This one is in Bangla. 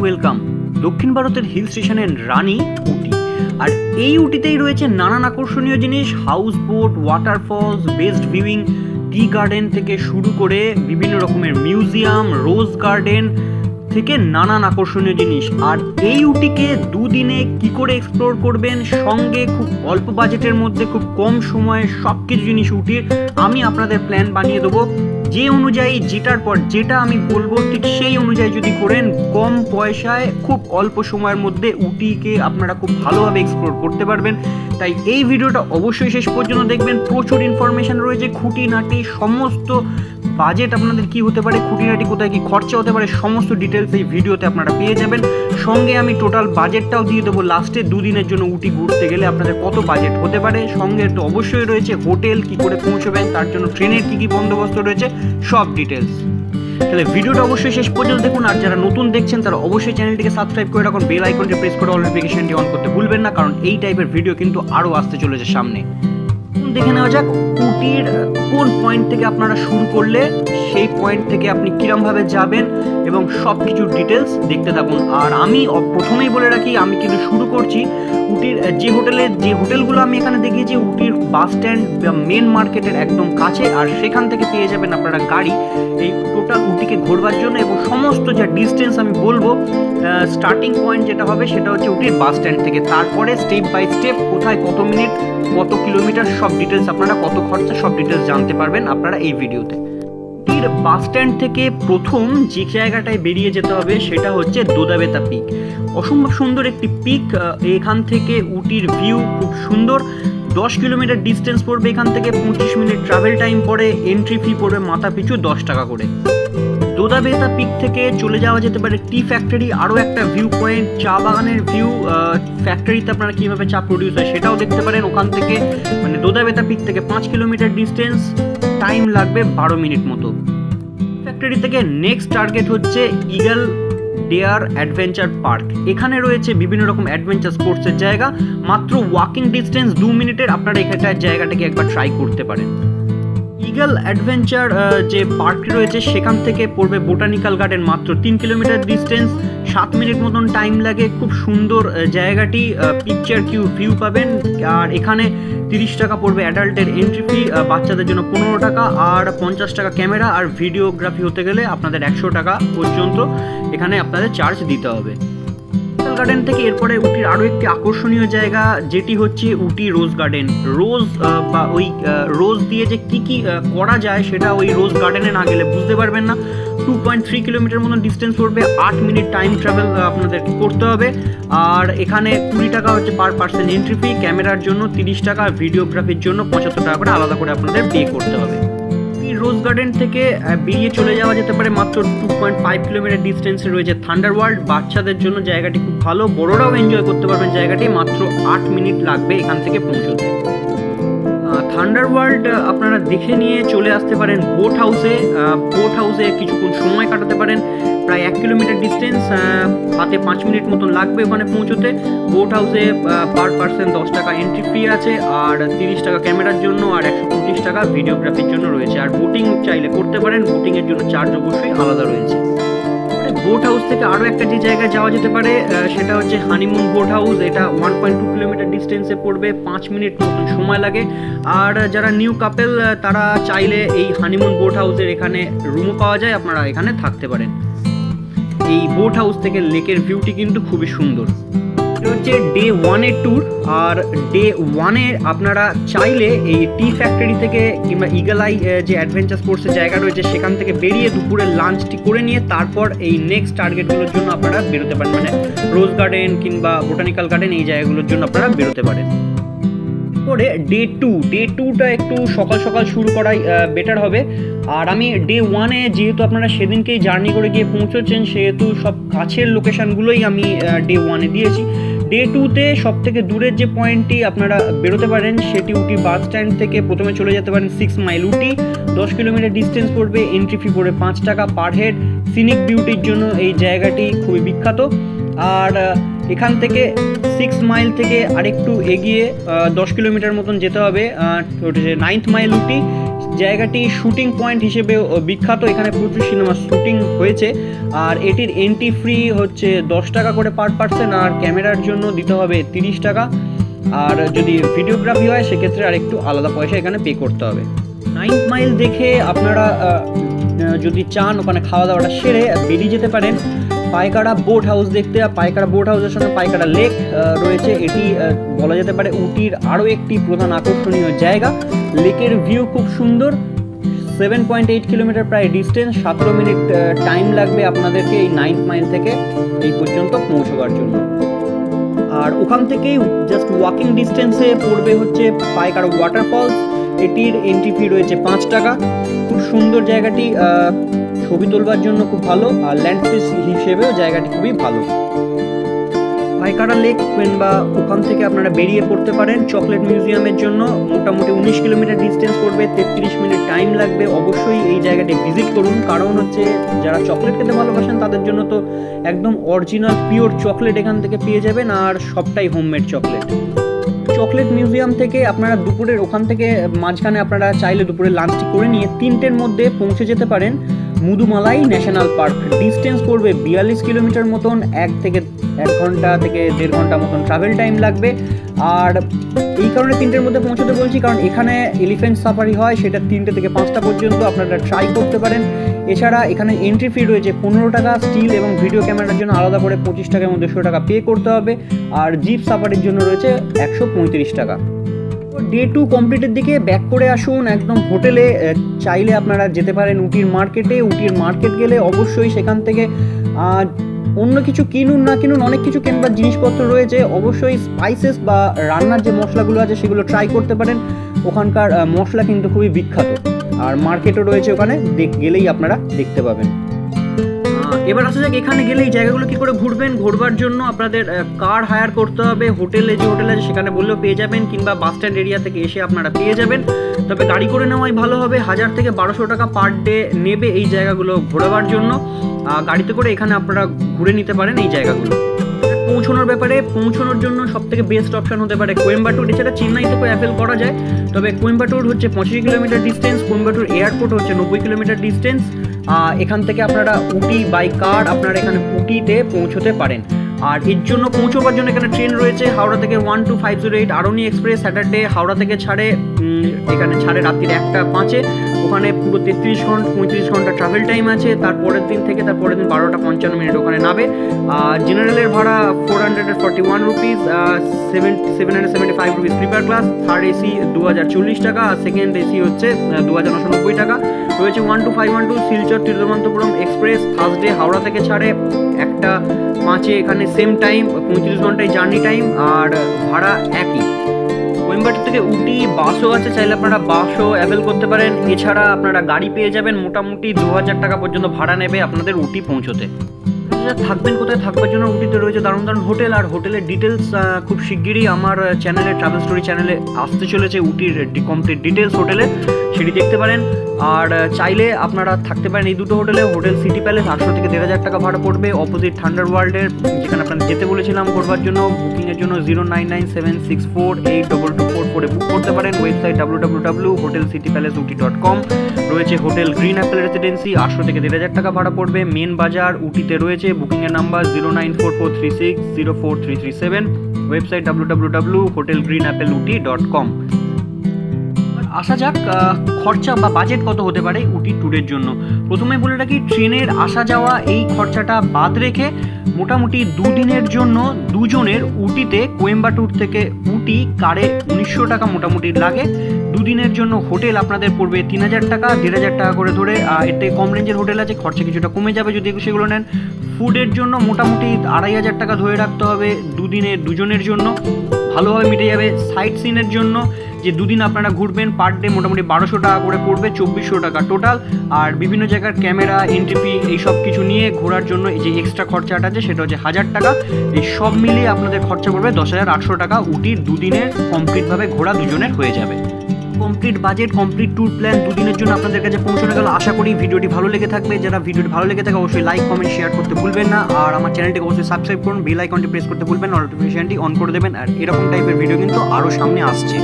ওয়েলকাম দক্ষিণ ভারতের হিল স্টেশনের রানী উটি। আর এই উটিতেই রয়েছে নানান আকর্ষণীয় জিনিস, house boat, waterfalls, best viewing, tea garden থেকে শুরু করে বিভিন্ন রকমের মিউজিয়াম, রোজ গার্ডেন থেকে নানান আকর্ষণীয় জিনিস। আর এই উটিকে দুদিনে কি করে এক্সপ্লোর করবেন, সঙ্গে খুব অল্প বাজেটের মধ্যে খুব কম সময়ে সব কিছু জিনিস উটির আমি আপনাদের প্ল্যান বানিয়ে দেবো। যে অনুযায়ী যেটার পর যেটা আমি বলবো ঠিক সেই অনুযায়ী যদি করেন, কম পয়সায় খুব অল্প সময়ের মধ্যে উটিকে আপনারা খুব ভালোভাবে এক্সপ্লোর করতে পারবেন। তাই এই ভিডিওটা অবশ্যই শেষ পর্যন্ত দেখবেন। প্রচুর ইনফরমেশন রয়েছে, খুঁটিনাটি সমস্ত বাজেট আপনাদের কি হতে পারে, খুঁটিনাটি কোথায় কি খরচা হতে পারে, সমস্ত ডিটেলস এই ভিডিওতে আপনারা পেয়ে যাবেন। সঙ্গে আমি টোটাল বাজেটটাও দিয়ে দেবো লাস্টে। দুদিনের জন্য উটি ঘুরতে গেলে আপনাদের কত বাজেট হতে পারে। সঙ্গে তো অবশ্যই রয়েছে হোটেল, কি করে পৌঁছবেন, তার জন্য ট্রেনের কি কি বন্দোবস্ত রয়েছে, সব ডিটেলস। তাহলে ভিডিওটা অবশ্যই শেষ পর্যন্ত দেখুন। আর যারা নতুন দেখছেন তারা অবশ্যই চ্যানেলটিকে সাবস্ক্রাইব করে রাখুন, বেল আইকনটি প্রেস করে অল নোটিফিকেশনটি অন করতে ভুলবেন না, কারণ এই টাইপের ভিডিও কিন্তু আরও আসতে চলেছে সামনে। দেখে নেওয়া যাক উটির কোন পয়েন্ট থেকে আপনারা শুরু করলে সেই পয়েন্ট থেকে আপনি কিরমভাবে যাবেন এবং সব কিছু ডিটেলস দেখতে থাকুন। আর আমি প্রথমেই বলে রাখি, আমি কিন্তু শুরু করছি উটির যে হোটেলগুলো আমি এখানে দেখিয়েছি উটির বাস স্ট্যান্ড বা মেন মার্কেটের একদম কাছে। আর সেখান থেকে পেয়ে যাবেন আপনারা গাড়ি এই টোটাল উটিকে ঘোরবার জন্য। এবং সমস্ত যা ডিস্টেন্স আমি বলবো, স্টার্টিং পয়েন্ট যেটা হবে সেটা হচ্ছে উটির বাস স্ট্যান্ড থেকে, তারপরে স্টেপ বাই স্টেপ কোথায় কত মিনিট কত কিলোমিটার সব ডিটেলস আপনারা, কত খরচা সব ডিটেলস জানতে পারবেন আপনারা এই ভিডিওতে। উটির বাস স্ট্যান্ড থেকে প্রথম যে জায়গাটায় বেরিয়ে যেতে হবে সেটা হচ্ছে দোদাবেতা পিক। অসম্ভব সুন্দর একটি পিক। এখান থেকে উটির ভিউ খুব সুন্দর। 10 কিলোমিটার ডিস্টেন্স পড়বে এখান থেকে, 25 মিনিট ট্রাভেল টাইম পড়ে, এন্ট্রি ফি পড়বে মাথা পিছু 10 টাকা করে। দোদাবেতা পিক থেকে চলে যাওয়া যেতে পারে টি ফ্যাক্টরি, আরও একটা ভিউ পয়েন্ট, চা বাগানের ভিউ। ফ্যাক্টরিতে আপনারা কীভাবে চা প্রডিউস হয় সেটাও দেখতে পারেন ওখান থেকে। মানে দোদাবেতা পিক থেকে 5 কিলোমিটার ডিস্টেন্স, টাইম লাগবে 12 মিনিট মতো। ফ্যাক্টরি থেকে নেক্সট টার্গেট হচ্ছে ইগল ডেয়ার অ্যাডভেঞ্চার পার্ক। এখানে রয়েছে বিভিন্ন রকম অ্যাডভেঞ্চার স্পোর্টসের জায়গা, মাত্র ওয়াকিং ডিস্টেন্স 2 মিনিটের। আপনারা এখানটায় জায়গাটাকে একবার ট্রাই করতে পারেন। ইগল অ্যাডভেঞ্চার যে পার্কটি রয়েছে সেখান থেকে পড়বে বোটানিক্যাল গার্ডেন, মাত্র 3 কিলোমিটার ডিস্টেন্স, 7 মিনিট মতন টাইম লাগে। খুব সুন্দর জায়গাটি, পিকচার ভিউ পাবেন। আর এখানে 30 টাকা পড়বে অ্যাডাল্টের এন্ট্রি ফি, বাচ্চাদের জন্য 15 টাকা, আর 50 টাকা ক্যামেরা আর ভিডিওগ্রাফি হতে গেলে আপনাদের 100 টাকা পর্যন্ত এখানে আপনাদের চার্জ দিতে হবে। গার্ডেন থেকে এরপরে উটির আরও একটি আকর্ষণীয় জায়গা যেটি হচ্ছে উটি রোজ গার্ডেন। রোজ বা ওই রোজ দিয়ে যে কী কী করা যায় সেটা ওই রোজ গার্ডেনে না গেলে বুঝতে পারবেন না। 2.3 কিলোমিটার মতন ডিস্টেন্স পড়বে, 8 মিনিট টাইম ট্রাভেল আপনাদের করতে হবে। আর এখানে 20 টাকা হচ্ছে পার পার্সন এন্ট্রি ফি, ক্যামেরার জন্য 30 টাকা, ভিডিওগ্রাফির জন্য 75 টাকা করে আলাদা করে আপনাদের পে করতে হবে। রোজ গার্ডেন থেকে বেরিয়ে চলে যাওয়া যেতে পারে, মাত্র 2.5 কিলোমিটার ডিস্টেন্সে রয়েছে থান্ডার ওয়ার্ল্ড। বাচ্চাদের জন্য জায়গাটি খুব ভালো, বড়রাও এনজয় করতে পারবেন জায়গাটি। মাত্র 8 মিনিট লাগবে এখান থেকে পৌঁছতে। থান্ডার ওয়ার্ল্ড আপনারা দেখে নিয়ে চলে আসতে পারেন বোট হাউসে। বোট হাউসে কিছুক্ষণ সময় কাটাতে পারেন, প্রায় 1 কিলোমিটার ডিস্টেন্স, হাতে 5 মিনিট মতন লাগবে ওখানে পৌঁছতে। বোট হাউসে পার পার্সন 10 টাকা এন্ট্রি ফি আছে, আর 30 টাকা ক্যামেরার জন্য, আর 125 টাকা ভিডিওগ্রাফির জন্য রয়েছে। আর বোটিং চাইলে করতে পারেন, বোটিংয়ের জন্য চার্জ অবশ্যই আলাদা রয়েছে। বোট হাউস থেকে আরও একটা যে জায়গায় যাওয়া যেতে পারে সেটা হচ্ছে হানিমুন বোট হাউস। এটা 1.2 কিলোমিটার ডিস্টেন্সে পড়বে, 5 মিনিট মতন সময় লাগে। আর যারা নিউ কাপেল তারা চাইলে এই হানিমুন বোট হাউসের এখানে রুমও পাওয়া যায়, আপনারা এখানে থাকতে পারেন। এই বোট হাউস থেকে লেকের ভিউটি কিন্তু খুবই সুন্দর। এটা হচ্ছে ডে 1-এর ট্যুর। আর ডে 1-এ আপনারা চাইলে এই টি ফ্যাক্টরি থেকে কিংবা ইগল আই যে অ্যাডভেঞ্চার স্পোর্টসের জায়গা রয়েছে সেখান থেকে বেরিয়ে দুপুরের লাঞ্চটি করে নিয়ে তারপর এই নেক্সট টার্গেটগুলোর জন্য আপনারা বেরোতে পারেন। মানে রোজ গার্ডেন কিংবা বোটানিক্যাল গার্ডেন এই জায়গাগুলোর জন্য আপনারা বেরোতে পারেন। পরে ডে 2টা একটু সকাল সকাল শুরু করাই বেটার হবে। আর আমি ডে 1-এ যেহেতু আপনারা সেদিনকেই জার্নি করে গিয়ে পৌঁছচ্ছেন সেহেতু সব কাছের লোকেশানগুলোই আমি ডে 1-এ দিয়েছি। ডে 2-তে সব থেকে দূরের যে পয়েন্টটি আপনারা বেরোতে পারেন সেটি উটি বাস স্ট্যান্ড থেকে প্রথমে চলে যেতে পারেন 6 মাইল উটি। 10 কিলোমিটার ডিস্টেন্স পড়বে, এন্ট্রি ফি পড়বে 5 টাকা পার হেড। সিনিক বিউটির জন্য এই জায়গাটি খুবই বিখ্যাত। আর এখান থেকে 6 মাইল থেকে আরেকটু এগিয়ে 10 কিলোমিটার মতন যেতে হবে, 9th মাইল উটি। জায়গাটি শুটিং পয়েন্ট হিসেবে বিখ্যাত, এখানে প্রচুর সিনেমা শুটিং হয়েছে। আর এটির এন্ট্রি ফ্রি হচ্ছে 10 টাকা করে পার পার্সন, আর ক্যামেরার জন্য দিতে হবে 30 টাকা। আর যদি ভিডিওগ্রাফি হয় সেক্ষেত্রে আর একটু আলাদা পয়সা এখানে পে করতে হবে। 9 মাইল দেখে আপনারা যদি চান ওখানে খাওয়া দাওয়াটা সেরে বেরিয়ে যেতে পারেন পাইকারা বোট হাউস দেখতে। আর পাইকারা বোট হাউসের সঙ্গে পাইকারা লেক রয়েছে। এটি বলা যেতে পারে উটির আরও একটি প্রধান আকর্ষণীয় জায়গা। লেকের ভিউ খুব সুন্দর। 7.8 কিলোমিটার প্রায় ডিস্টেন্স, 17 মিনিট টাইম লাগবে আপনাদেরকে এই 9 মাইল থেকে এই পর্যন্ত পৌঁছবার জন্য। আর ওখান থেকেই জাস্ট ওয়াকিং ডিস্টেন্সে পড়বে হচ্ছে পাইকারা ওয়াটারফলস। এটির এন্ট্রি ফি রয়েছে 5 টাকা। খুব সুন্দর জায়গাটি, ছবি তোলবার জন্য খুব ভালো, আর ল্যান্ডস্কেপ হিসেবেও জায়গাটি খুবই ভালো। পাইকারা লেক কিংবা ওখান থেকে আপনারা বেরিয়ে পড়তে পারেন চকলেট মিউজিয়ামের জন্য। মোটামুটি 19 কিলোমিটার ডিস্টেন্স পড়বে, 33 মিনিট টাইম লাগবে। অবশ্যই এই জায়গাটি ভিজিট করুন, কারণ হচ্ছে যারা চকলেট খেতে ভালোবাসেন তাদের জন্য তো একদম অরিজিনাল পিওর চকলেট এখান থেকে পেয়ে যাবেন, আর সবটাই হোমমেড চকলেট। চকলেট মিউজিয়াম থেকে আপনারা দুপুরের ওখান থেকে মাঝখানে আপনারা চাইলে দুপুরে লাঞ্চটি করে নিয়ে 3টের মধ্যে পৌঁছে যেতে পারেন মুদুমালাই ন্যাশনাল পার্ক। ডিস্টেন্স পড়বে 42 কিলোমিটার মতন, 1 ঘন্টা থেকে 1.5 ঘন্টা মতন ট্রাভেল টাইম লাগবে। আর এই কারণে 3টের মধ্যে পৌঁছতে বলছি, কারণ এখানে এলিফ্যান্ট সাফারি হয়, সেটা 3টে থেকে 5টা পর্যন্ত আপনারা ট্রাই করতে পারেন। এছাড়া এখানে এন্ট্রি ফি রয়েছে 15 টাকা, স্টিল এবং ভিডিও ক্যামেরার জন্য আলাদা করে 25 টাকা এবং 100 টাকা পে করতে হবে। আর জিপ সাফারির জন্য রয়েছে 135 টাকা। ডে 2 কমপ্লিটের দিকে ব্যাক করে আসুন একদম হোটেলে। চাইলে আপনারা যেতে পারেন উটির মার্কেটে। উটির মার্কেট গেলে অবশ্যই সেখান থেকে অন্য কিছু কিনুন না কিনুন, অনেক কিছু কেনবার জিনিসপত্র রয়েছে। অবশ্যই স্পাইসেস বা রান্নার যে মশলাগুলো আছে সেগুলো ট্রাই করতে পারেন। ওখানকার মশলা কিন্তু খুবই বিখ্যাত। আর মার্কেটও রয়েছে ওখানে, গেলেই আপনারা দেখতে পাবেন। এবার আসা যাক এখানে গেলে এই জায়গাগুলো কী করে ঘুরবেন। ঘুরবার জন্য আপনাদের কার হায়ার করতে হবে। হোটেলে যে হোটেল আছে সেখানে বললেও পেয়ে যাবেন, কিংবা বাস স্ট্যান্ড এরিয়া থেকে এসে আপনারা পেয়ে যাবেন। তবে গাড়ি করে নেওয়াই ভালো হবে। 1000 থেকে 1200 টাকা পার ডে নেবে এই জায়গাগুলো ঘোরাবার জন্য। গাড়িতে করে এখানে আপনারা ঘুরে নিতে পারেন এই জায়গাগুলো। পৌঁছানোর ব্যাপারে, পৌঁছানোর জন্য সবথেকে বেস্ট অপশন হতে পারে কোয়েম্বাটুর। এছাড়া চেন্নাই থেকেও অ্যাপেল করা যায়, তবে কোয়েম্বাটুর হচ্ছে 25 কিলোমিটার ডিস্টেন্স। কোয়েম্বাটুর এয়ারপোর্ট হচ্ছে 90 কিলোমিটার ডিস্টেন্স। এখান থেকে আপনারা উটি বাই কার আপনারা এখানে উটিতে পৌঁছতে পারেন। আর এর জন্য পৌঁছবার জন্য এখানে ট্রেন রয়েছে হাওড়া থেকে 12508 আরনি এক্সপ্রেস। স্যাটারডে হাওড়া থেকে ছাড়ে, এখানে ছাড়ে রাত্রির 1টা 5-এ। ওখানে পুরো 35 ঘন্টা ট্রাভেল টাইম আছে। তারপরের দিন 12টা 55 মিনিট ওখানে নামে। জেনারেলের ভাড়া 441 rupees, 775 rupees sleeper class. Third AC 2040 টাকা, আর সেকেন্ড এসি হচ্ছে 2990 টাকা। রয়েছে 12512 শিলচর তিরুবনন্তপুরম এক্সপ্রেস। থার্সডে হাওড়া থেকে ছাড়ে 1টা 5-এ, এখানে সেম টাইম 35 ঘন্টায় জার্নি টাইম, আর ভাড়া একই। কোয়েম্বাটুর থেকে উটি বাসও আছে, চাইলে আপনারা বাসও অ্যাভেল করতে পারেন। এছাড়া আপনারা গাড়ি পেয়ে যাবেন, মোটামুটি 2000 টাকা পর্যন্ত ভাড়া নেবে আপনাদের উটি পৌঁছতে। থাকবেন কোথায়, থাকবার জন্য উটিতে রয়েছে দারুণ দারুণ হোটেল। আর হোটেলের ডিটেলস খুব শিগগিরই আমার চ্যানেলে, ট্রাভেল স্টোরি চ্যানেলে আসতে চলেছে। উটির কমপ্লিট ডিটেলস হোটেলের, সেটি দেখতে পারেন। আর চাইলে আপনারা থাকতে পারেন এই দুটো হোটেলে। হোটেল সিটি প্যালেস 800 থেকে 1500 টাকা ভাড়া পড়বে, অপোজিট থান্ডার ওয়ার্ল্ডের, যেখানে আপনারা যেতে বলেছিলাম ঘোরবার জন্য। বুকিংয়ের জন্য 0997648224 বুক করতে পারেন। Website www.hotelcitypalaceuty.com। রয়েছে হোটেল গ্রিন অ্যাপেল রেসিডেন্সি, 800 থেকে 1500 টাকা ভাড়া পড়বে। মেন বাজার উটিতে রয়েছে, বুকিংয়ের নাম্বার 094436043337। Website www.hotelgreenappelouty.com। আসা যাক খরচা বা বাজেট কত হতে পারে উটি ট্যুরের জন্য। প্রথমে বলে রাখি, ট্রেনের আসা যাওয়া এই খরচাটা বাদ রেখে মোটামুটি 2 দিনের জন্য দুজনের উটিতে কোয়েম্বাটুর থেকে উটি কারে 1900 টাকা মোটামুটি লাগে। 2 দিনের জন্য হোটেল আপনাদের পড়বে 3000 টাকা, 1500 টাকা করে ধরে। এর থেকে কম রেঞ্জের হোটেল আছে, খরচা কিছুটা কমে যাবে যদি সেগুলো নেন। ফুডের জন্য মোটামুটি 2500 টাকা ধরে রাখতে হবে 2 দিনের দুজনের জন্য, ভালোভাবে মিটে যাবে। সাইট সিনের জন্য যে 2 দিন আপনারা ঘুরবেন, পার ডে মোটামুটি 1200 টাকা করে পড়বে, 2400 টাকা টোটাল। আর বিভিন্ন জায়গার ক্যামেরা, এন্ট্রি ফি, এই সব কিছু নিয়ে ঘোরার জন্য যে এক্সট্রা খরচাটা আছে সেটা হচ্ছে 1000 টাকা। এই সব মিলিয়ে আপনাদের খরচা পড়বে 10,800 টাকা। উটির 2 দিনের কমপ্লিটভাবে ঘোরা দুজনের হয়ে যাবে। Complete budget, complete tour plan 2 দিনের জন্য আপনাদের কাছে পৌঁছানো গেল। আশা করি ভিডিওটি ভালো লেগে থাকবে। যারা ভিডিওটি ভালো লেগে থাকে অবশ্যই লাইক, কমেন্ট, শেয়ার করতে ভুলবেন না। আর আমার চ্যানেলটিকে অবশ্যই সাবস্ক্রাইব করুন, বেল আইকনটি প্রেস করতে ভুলবেন না, নোটিফিকেশনটি অন করে দেবেন। আর এরকম টাইপের ভিডিও কিন্তু আরও সামনে আসছে।